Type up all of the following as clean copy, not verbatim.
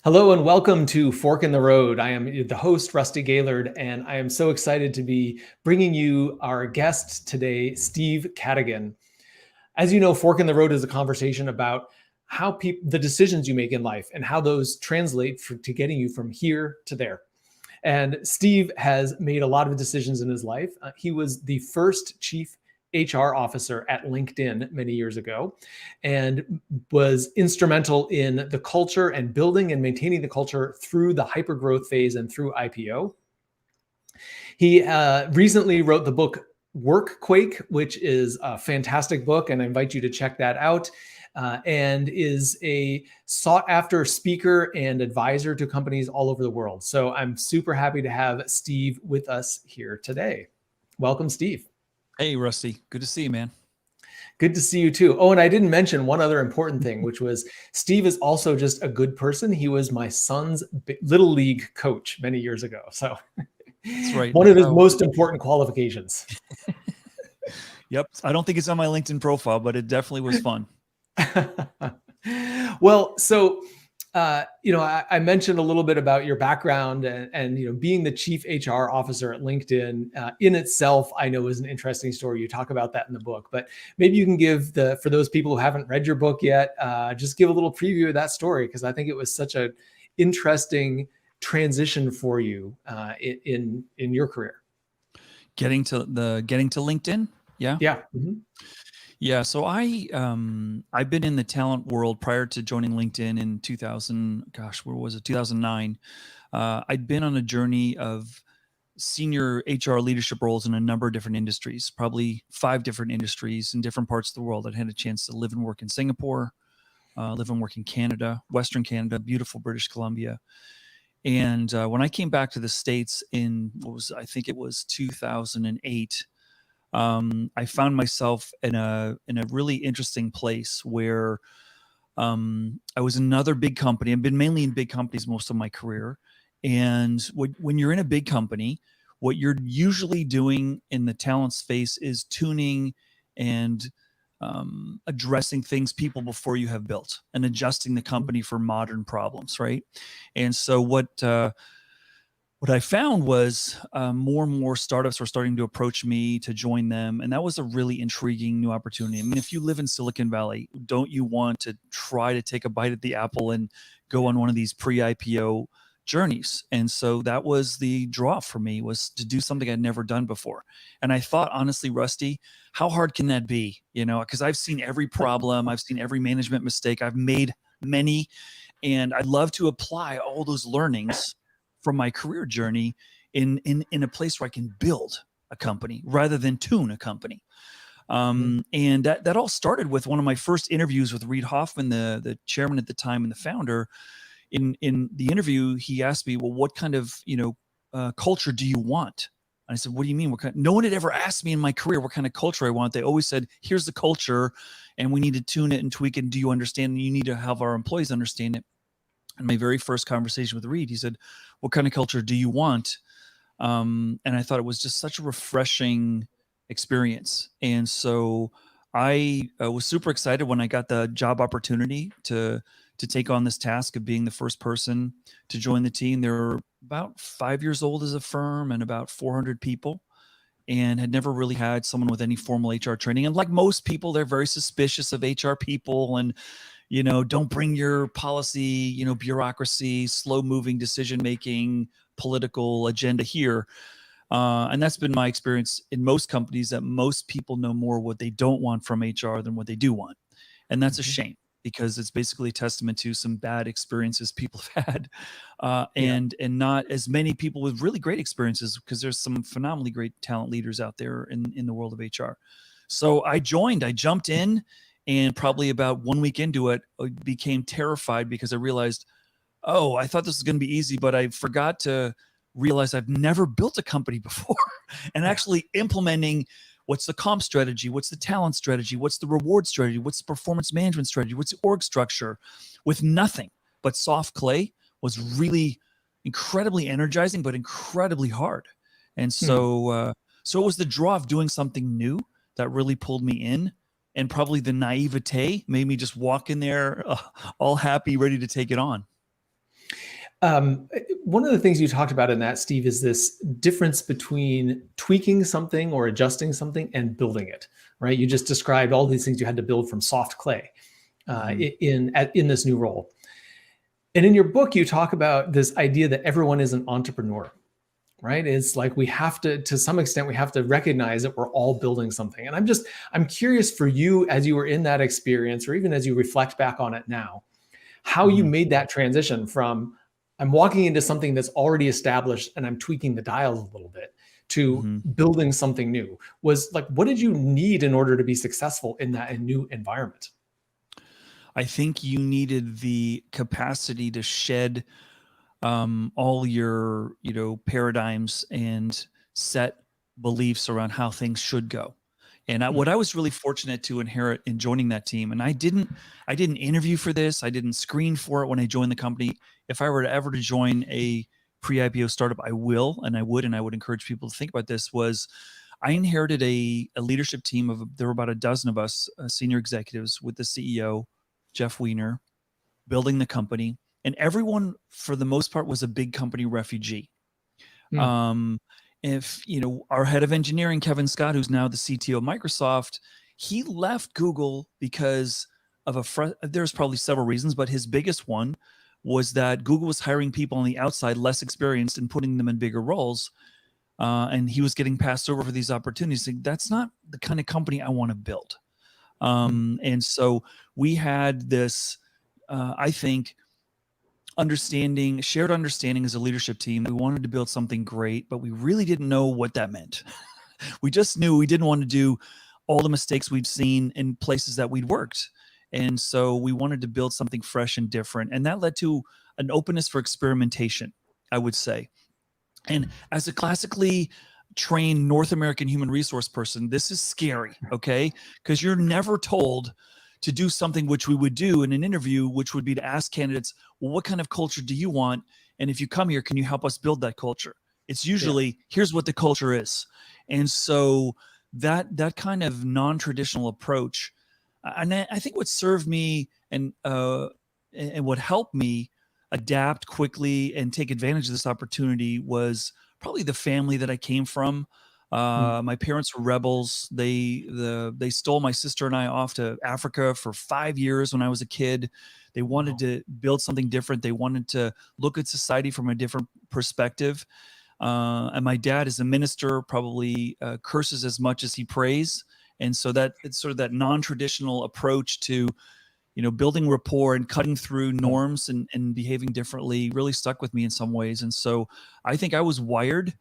Hello and welcome to Fork in the Road. I am the host, Rusty Gaylord, and I am so excited to be bringing you our guest today, Steve Cadigan. As you know, Fork in the Road is a conversation about how the decisions you make in life and how those translate to getting you from here to there. And Steve has made a lot of decisions in his life. He was the first chief HR officer at LinkedIn many years ago and was instrumental in the culture and building and maintaining the culture through the hypergrowth phase and through IPO. He recently wrote the book Workquake, which is a fantastic book, and I invite you to check that out. And is a sought after speaker and advisor to companies all over the world. So I'm super happy to have Steve with us here today. Welcome, Steve. Hey, Rusty. Good to see you, man. Good to see you too. Oh, and I didn't mention one other important thing, which was Steve is also just a good person. He was my son's little league coach many years ago. So that's right. One of his most important qualifications. Yep. I don't think it's on my LinkedIn profile, but it definitely was fun. Well, so, I mentioned a little bit about your background and being the chief HR officer at LinkedIn in itself, I know is an interesting story. You talk about that in the book, but maybe you can give for those people who haven't read your book yet, just give a little preview of that story. Cause I think it was such an interesting transition for you in your career. Getting to LinkedIn. Yeah. Yeah. Mm-hmm. Yeah. So I've been in the talent world prior to joining LinkedIn in 2009. I'd been on a journey of senior HR leadership roles in a number of different industries, probably 5 different industries in different parts of the world. I'd had a chance to live and work in Singapore, live and work in Canada, Western Canada, beautiful British Columbia. And when I came back to the States I think it was 2008, I found myself in a really interesting place where I was in another big company. I've been mainly in big companies most of my career. And when you're in a big company, what you're usually doing in the talent space is tuning and addressing people before you have built and adjusting the company for modern problems, right? And so what I found was more and more startups were starting to approach me to join them. And that was a really intriguing new opportunity. I mean, if you live in Silicon Valley, don't you want to try to take a bite at the apple and go on one of these pre-IPO journeys? And so that was the draw for me, was to do something I'd never done before. And I thought, honestly, Rusty, how hard can that be? Because I've seen every problem, I've seen every management mistake, I've made many, and I'd love to apply all those learnings from my career journey in a place where I can build a company rather than tune a company. And that all started with one of my first interviews with Reid Hoffman, the chairman at the time and the founder. In the interview, he asked me, well, what kind of culture do you want? And I said, what do you mean? No one had ever asked me in my career what kind of culture I want. They always said, here's the culture and we need to tune it and tweak it. And do you understand? And you need to have our employees understand it. In my very first conversation with Reid, he said, what kind of culture do you want? And I thought it was just such a refreshing experience. And so I was super excited when I got the job opportunity to take on this task of being the first person to join the team. They were about 5 years old as a firm and about 400 people, and had never really had someone with any formal HR training. And like most people, they're very suspicious of HR people and don't bring your policy, bureaucracy, slow moving decision-making, political agenda here. And that's been my experience in most companies, that most people know more what they don't want from HR than what they do want. And that's a shame, because it's basically a testament to some bad experiences people have had, and not as many people with really great experiences, because there's some phenomenally great talent leaders out there in the world of HR. So I jumped in. And probably about 1 week into it, I became terrified because I realized, I thought this was going to be easy, but I forgot to realize I've never built a company before. And actually implementing, what's the comp strategy? What's the talent strategy? What's the reward strategy? What's the performance management strategy? What's the org structure? With nothing but soft clay was really incredibly energizing, but incredibly hard. And so, so it was the draw of doing something new that really pulled me in. And probably the naivete made me just walk in there all happy, ready to take it on. Um, One of the things you talked about in that, Steve, is this difference between tweaking something or adjusting something and building it, right? You just described all these things you had to build from soft clay Mm-hmm. in this new role. And in your book, you talk about this idea that everyone is an entrepreneur, right? It's like we have to some extent, we have to recognize that we're all building something. And I'm curious for you, as you were in that experience, or even as you reflect back on it now, how you Mm-hmm. made that transition from I'm walking into something that's already established and I'm tweaking the dials a little bit to Mm-hmm. building something new. Was like, what did you need in order to be successful in that new environment? I think you needed the capacity to shed all your, paradigms and set beliefs around how things should go. And what I was really fortunate to inherit in joining that team, and I didn't interview for this, I didn't screen for it when I joined the company. If I were to ever to join a pre-IPO startup, I will, and I would encourage people to think about this. Was I inherited a leadership team of there were about a dozen of us, senior executives, with the CEO, Jeff Weiner, building the company, and everyone for the most part was a big company refugee. Mm, Um, if our head of engineering, Kevin Scott, who's now the CTO of Microsoft, he left Google because of there's probably several reasons, but his biggest one was that Google was hiring people on the outside less experienced and putting them in bigger roles. And he was getting passed over for these opportunities. Like, that's not the kind of company I want to build. mm, And so we had this, I think, shared understanding as a leadership team. We wanted to build something great, but we really didn't know what that meant. We just knew we didn't want to do all the mistakes we'd seen in places that we'd worked. And so we wanted to build something fresh and different. And that led to an openness for experimentation, I would say. And as a classically trained North American human resource person, this is scary, okay? Because you're never told to do something which we would do in an interview, which would be to ask candidates, well, what kind of culture do you want? And if you come here, can you help us build that culture? It's yeah. usually, here's what the culture is. And so that kind of non-traditional approach, and I think what served me and what helped me adapt quickly and take advantage of this opportunity was probably the family that I came from. Mm, My parents were rebels. They stole my sister and I off to Africa for 5 years when I was a kid. They wanted wow. to build something different. They wanted to look at society from a different perspective. And my dad is a minister, probably curses as much as he prays. And so that it's sort of that non-traditional approach to building rapport and cutting through Yeah. norms and behaving differently really stuck with me in some ways. And so I think I was wired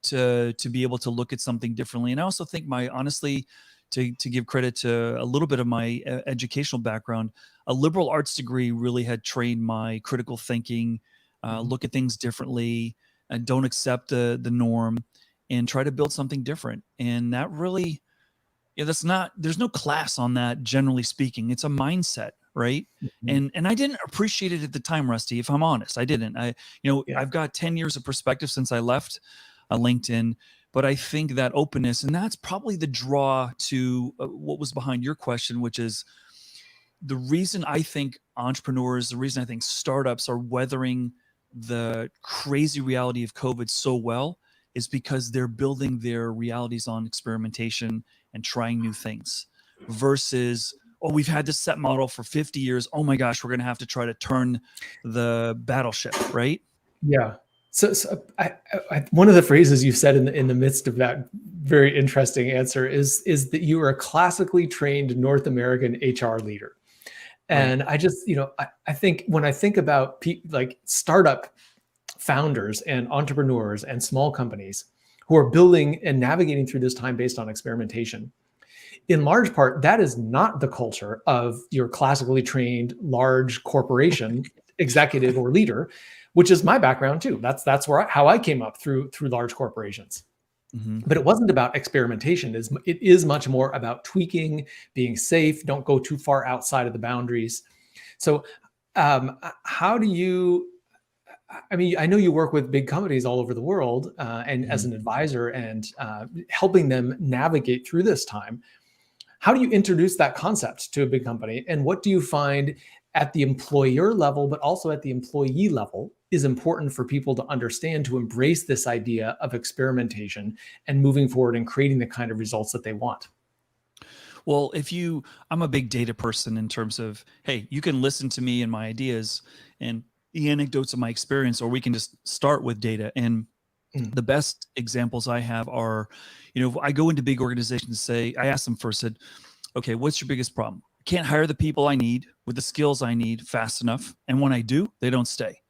to be able to look at something differently. And I also think honestly, to give credit to a little bit of my educational background, a liberal arts degree really had trained my critical thinking, Mhm. look at things differently, and don't accept the norm, and try to build something different. And that really, there's no class on that, generally speaking. It's a mindset, right? Mhm. And I didn't appreciate it at the time, Rusty, if I'm honest. I didn't. Yeah. I've got 10 years of perspective since I left LinkedIn, but I think that openness, and that's probably the draw to what was behind your question, which is the reason I think entrepreneurs, the reason I think startups are weathering the crazy reality of COVID so well is because they're building their realities on experimentation and trying new things versus, oh, we've had this set model for 50 years. Oh my gosh, we're going to have to try to turn the battleship, right? Yeah. So one of the phrases you said in the midst of that very interesting answer is that you are a classically trained North American HR leader. Right. And I just, I think when I think about like startup founders and entrepreneurs and small companies who are building and navigating through this time based on experimentation, in large part, that is not the culture of your classically trained large corporation executive or leader, which is my background too. That's how I came up through large corporations. Mm-hmm. But it wasn't about experimentation. It is much more about tweaking, being safe, don't go too far outside of the boundaries. So, how do you? I mean, I know you work with big companies all over the world, and as Mm-hmm. an advisor, and helping them navigate through this time. How do you introduce that concept to a big company? And what do you find at the employer level, but also at the employee level is important for people to understand to embrace this idea of experimentation and moving forward and creating the kind of results that they want? Well, I'm a big data person in terms of, hey, you can listen to me and my ideas and the anecdotes of my experience, or we can just start with data. And Mm. the best examples I have are, I go into big organizations, I ask them first, said, okay, what's your biggest problem? I can't hire the people I need with the skills I need fast enough. And when I do, they don't stay.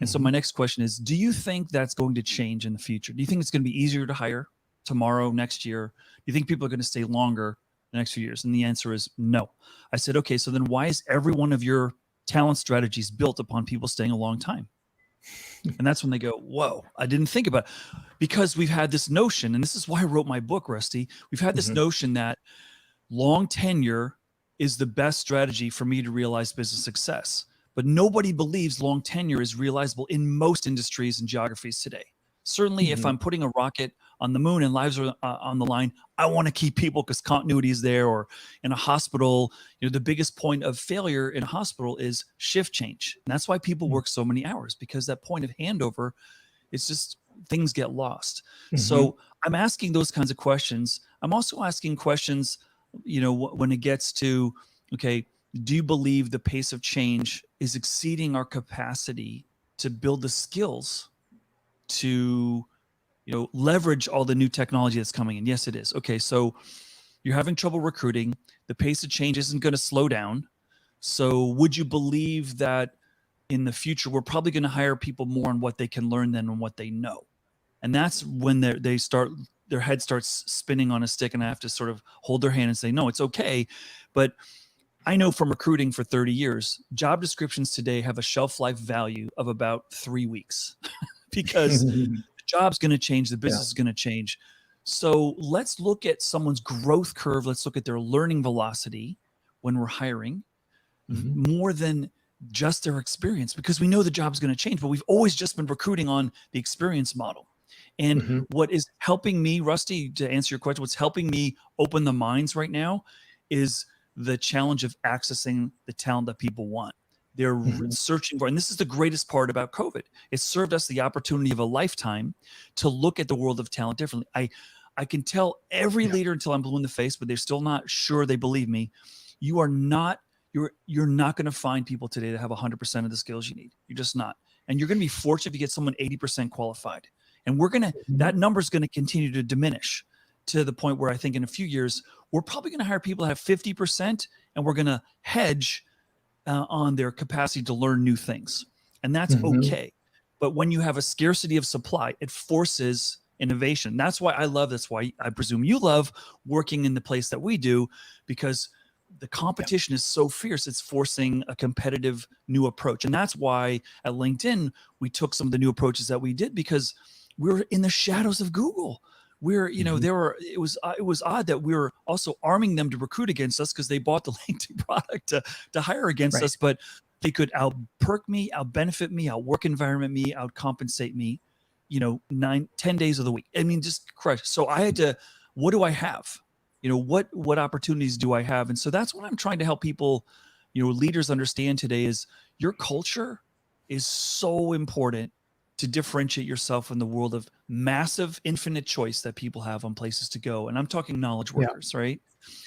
And so my next question is, do you think that's going to change in the future? Do you think it's going to be easier to hire tomorrow, next year? Do you think people are going to stay longer the next few years? And the answer is no. I said, okay, so then why is every one of your talent strategies built upon people staying a long time? And that's when they go, whoa, I didn't think about it. Because we've had this notion, and this is why I wrote my book, Rusty. We've had this notion that long tenure is the best strategy for me to realize business success. But nobody believes long tenure is realizable in most industries and geographies today. Certainly, if I'm putting a rocket on the moon and lives are on the line, I want to keep people because continuity is there. Or in a hospital, the biggest point of failure in a hospital is shift change. And that's why people work so many hours, because that point of handover, it's just things get lost. So I'm asking those kinds of questions. I'm also asking questions, when it gets to, okay, do you believe the pace of change is exceeding our capacity to build the skills to, leverage all the new technology that's coming in? Yes, it is. Okay, so you're having trouble recruiting. The pace of change isn't going to slow down. So would you believe that in the future, we're probably going to hire people more on what they can learn than on what they know? And that's when their head starts spinning on a stick, and I have to sort of hold their hand and say, no, it's okay. But I know from recruiting for 30 years, job descriptions today have a shelf life value of about 3 weeks because the job's going to change, the business is going to change. So let's look at someone's growth curve. Let's look at their learning velocity when we're hiring more than just their experience, because we know the job's going to change, but we've always just been recruiting on the experience model. And what is helping me, Rusty, to answer your question, what's helping me open the minds right now is the challenge of accessing the talent that people want. They're searching for, and this is the greatest part about COVID. It served us the opportunity of a lifetime to look at the world of talent differently. I can tell every leader until I'm blue in the face, but they're still not sure they believe me. You're not going to find people today that have 100% of the skills you need. You're just not. And you're going to be fortunate if you get someone 80% qualified. And that number is going to continue to diminish to the point where I think in a few years, we're probably going to hire people that have 50%, and we're going to hedge on their capacity to learn new things. And that's okay. But when you have a scarcity of supply, it forces innovation. That's why I presume you love working in the place that we do, because the competition is so fierce. It's forcing a competitive new approach. And that's why at LinkedIn, we took some of the new approaches that we did, because we're in the shadows of Google. It was odd that we were also arming them to recruit against us because they bought the LinkedIn product to hire against us, but they could out-perk me, out-benefit me, out-work environment me, out-compensate me, 9-10 days of the week. I mean, just crush. So I had to, what do I have? What opportunities do I have? And so that's what I'm trying to help people, leaders understand today is your culture is so important to differentiate yourself in the world of massive, infinite choice that people have on places to go. And I'm talking knowledge workers, right?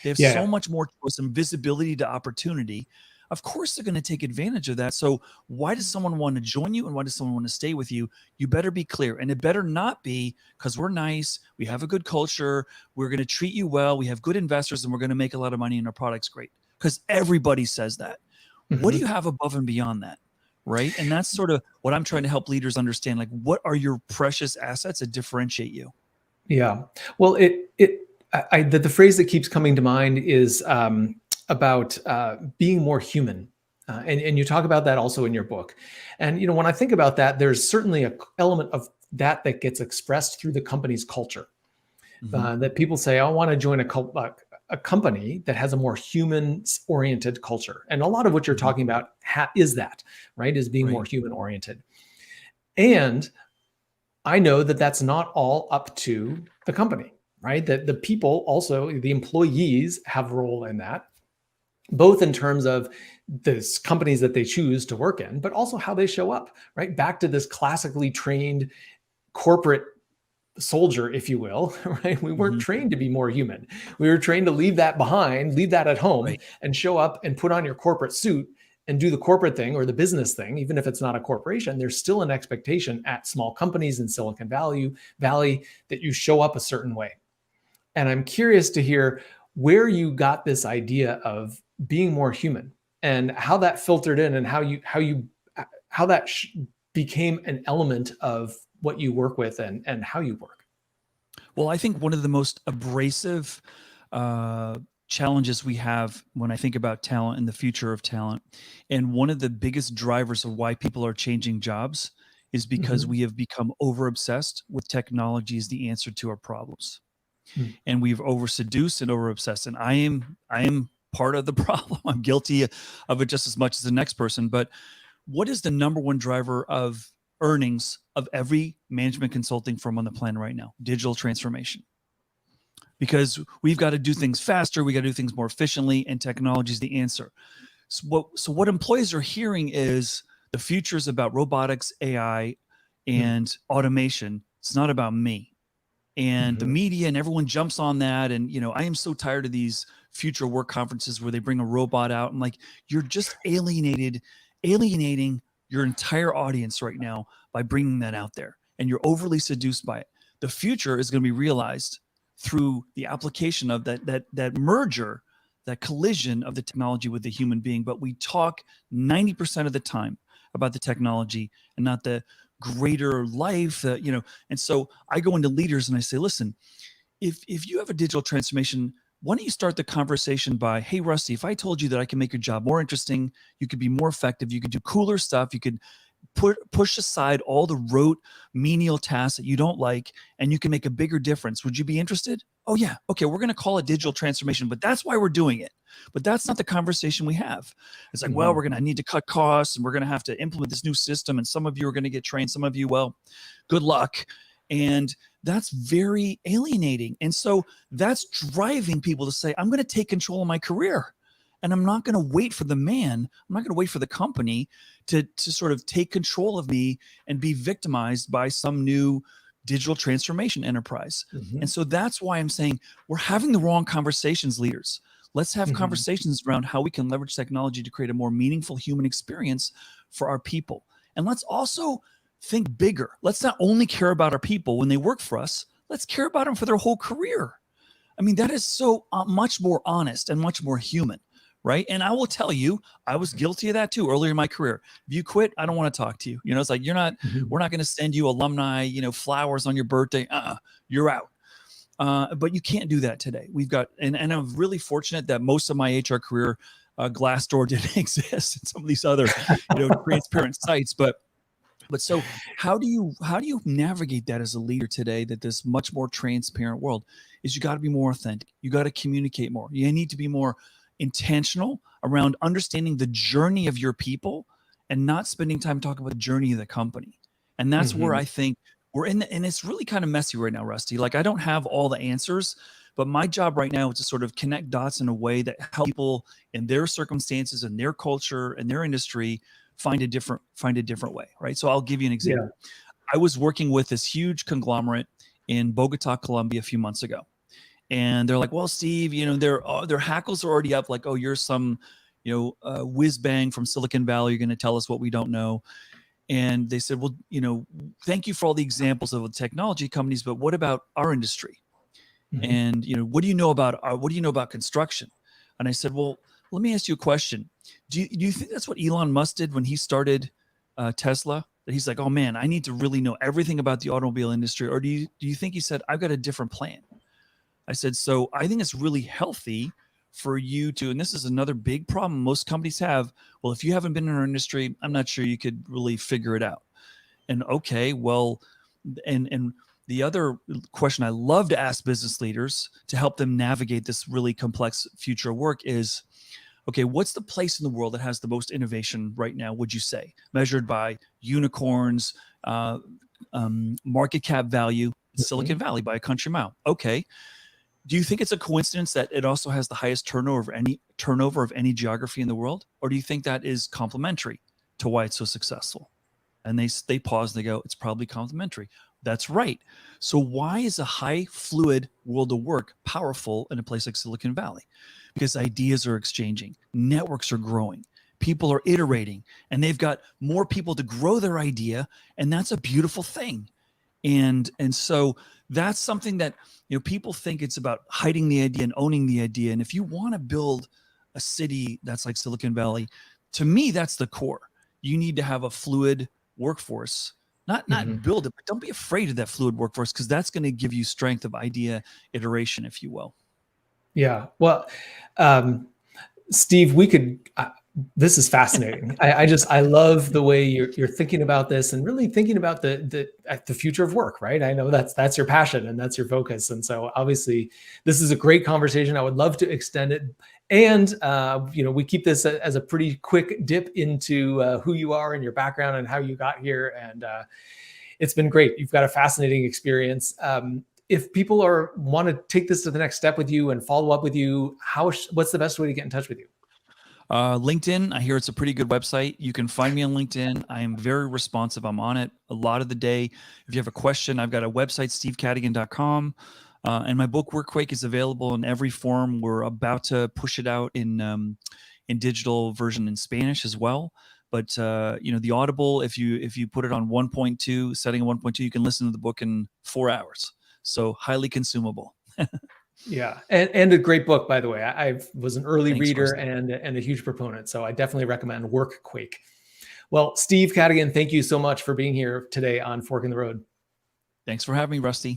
They have so much more choice and visibility to opportunity. Of course, they're going to take advantage of that. So why does someone want to join you, and why does someone want to stay with you? You better be clear. And it better not be because we're nice, we have a good culture, we're going to treat you well, we have good investors, and we're going to make a lot of money and our product's great. Because everybody says that. What do you have above and beyond that? Right. And that's sort of what I'm trying to help leaders understand. Like, what are your precious assets that differentiate you? Yeah. Well, the phrase that keeps coming to mind is about being more human. And you talk about that also in your book. And, when I think about that, there's certainly an element of that gets expressed through the company's culture. That people say, I want to join a company that has a more human-oriented culture. And a lot of what you're talking about is that, right? Is being more human-oriented. And I know that that's not all up to the company, right? That the people also, the employees have a role in that. both in terms of the companies that they choose to work in, but also how they show up, right? Back to this classically trained corporate soldier, if you will, right? We weren't Hmm. trained to be more human. We were trained to leave that behind, leave that at home, Right. and show up and put on your corporate suit and do the corporate thing or the business thing. Even if it's not a corporation, there's still an expectation at small companies in Silicon Valley that you show up a certain way. And I'm curious to hear where you got this idea of being more human and how that filtered in and how that became an element of what you work with and how you work. Well, I think one of the most abrasive uh, challenges we have when I think about talent and the future of talent, and one of the biggest drivers of why people are changing jobs is because Mhm. we have become over obsessed with technology as the answer to our problems. Mm. And we've over seduced and over obsessed. And I am part of the problem. I'm guilty of it just as much as the next person. But what is the number one driver of earnings of every management consulting firm on the planet right now? Digital transformation. Because we've got to do things faster, we got to do things more efficiently, and technology is the answer. So what employees are hearing is the future is about robotics, AI, Mm. and automation. It's not about me. And the Mhm. media and everyone jumps on that. And I am so tired of these future work conferences where they bring a robot out and like you're just alienating your entire audience right now by bringing that out there, and you're overly seduced by it. The future is going to be realized through the application of that merger, that collision of the technology with the human being. But we talk 90% of the time about the technology and not the greater life, and so I go into leaders and I say, listen, if you have a digital transformation, why don't you start the conversation by, hey, Rusty, if I told you that I can make your job more interesting, you could be more effective, you could do cooler stuff, you could push aside all the rote menial tasks that you don't like, and you can make a bigger difference. Would you be interested? Oh yeah. Okay, we're going to call it digital transformation, but that's why we're doing it. But that's not the conversation we have. It's like, well, Mhm. we're going to need to cut costs and we're going to have to implement this new system, and some of you are going to get trained, some of you, well, good luck. And that's very alienating. And so that's driving people to say, I'm going to take control of my career. And I'm not going to wait for the man. I'm not going to wait for the company to sort of take control of me and be victimized by some new digital transformation enterprise. And Mhm. so that's why I'm saying we're having the wrong conversations, leaders. Let's have Mhm. conversations around how we can leverage technology to create a more meaningful human experience for our people. And let's also think bigger. Let's not only care about our people when they work for us, let's care about them for their whole career. I mean, that is so much more honest and much more human, right? And I will tell you, I was guilty of that too earlier in my career. If you quit, I don't want to talk to you. It's like Mhm. we're not going to send you alumni, flowers on your birthday. You're out. But you can't do that today. We've got, and I'm really fortunate that most of my HR career, Glassdoor didn't exist, and some of these other, transparent sites, but so how do you navigate that as a leader today, that this much more transparent world is? You got to be more authentic. You got to communicate more. You need to be more intentional around understanding the journey of your people and not spending time talking about the journey of the company. And that's where Mhm. I think we're in and it's really kind of messy right now, Rusty. Like I don't have all the answers, but my job right now is to sort of connect dots in a way that help people in their circumstances and their culture and their industry find a different way, right? So I'll give you an Yeah. example. I was working with this huge conglomerate in Bogota, Colombia a few months ago. And they're like, well, Steve, their hackles are already up. Like, oh, you're some, whiz bang from Silicon Valley. You're going to tell us what we don't know. And they said, well, thank you for all the examples of the technology companies, but what about our industry? Mhm. And what do you know about construction? And I said, well, let me ask you a question. Do you think that's what Elon Musk did when he started Tesla? That he's like, oh man, I need to really know everything about the automobile industry, or do you think he said, I've got a different plan? I said, so I think it's really healthy for you to, and this is another big problem most companies have. Well, if you haven't been in our industry, I'm not sure you could really figure it out. And okay, well, and the other question I love to ask business leaders to help them navigate this really complex future work is, okay, what's the place in the world that has the most innovation right now, would you say, measured by unicorns, market cap value? Silicon Mhm. Valley by a country mile. Okay, Do you think it's a coincidence that it also has the highest turnover of any geography in the world, or do you think that is complementary to why it's so successful? And they pause and they go, it's probably complementary. That's right. So why is a high fluid world of work powerful in a place like Silicon Valley? Because ideas are exchanging, networks are growing, people are iterating, and they've got more people to grow their idea, and that's a beautiful thing. And so that's something that, people think it's about hiding the idea and owning the idea. And if you want to build a city that's like Silicon Valley, to me, that's the core. You need to have a fluid workforce, not build it, but don't be afraid of that fluid workforce, because that's going to give you strength of idea iteration, if you will. Yeah. Well, Steve, this is fascinating. I love the way you're thinking about this and really thinking about the future of work, right? I know that's your passion and that's your focus. And so obviously this is a great conversation. I would love to extend it. And, we keep this as a pretty quick dip into who you are and your background and how you got here. And it's been great. You've got a fascinating experience. If people want to take this to the next step with you and follow up with you, what's the best way to get in touch with you? LinkedIn. I hear it's a pretty good website. You can find me on LinkedIn. I am very responsive. I'm on it a lot of the day. If you have a question, I've got a website, stevecadigan.com. And my book, Workquake, is available in every form. We're about to push it out in digital version in Spanish as well. But the Audible, if you put it on 1.2, setting 1.2, you can listen to the book in 4 hours. So highly consumable. Yeah. And a great book, by the way. I was an early Thanks, reader Rusty. and a huge proponent. So I definitely recommend Workquake. Well, Steve Cadigan, thank you so much for being here today on Fork in the Road. Thanks for having me, Rusty.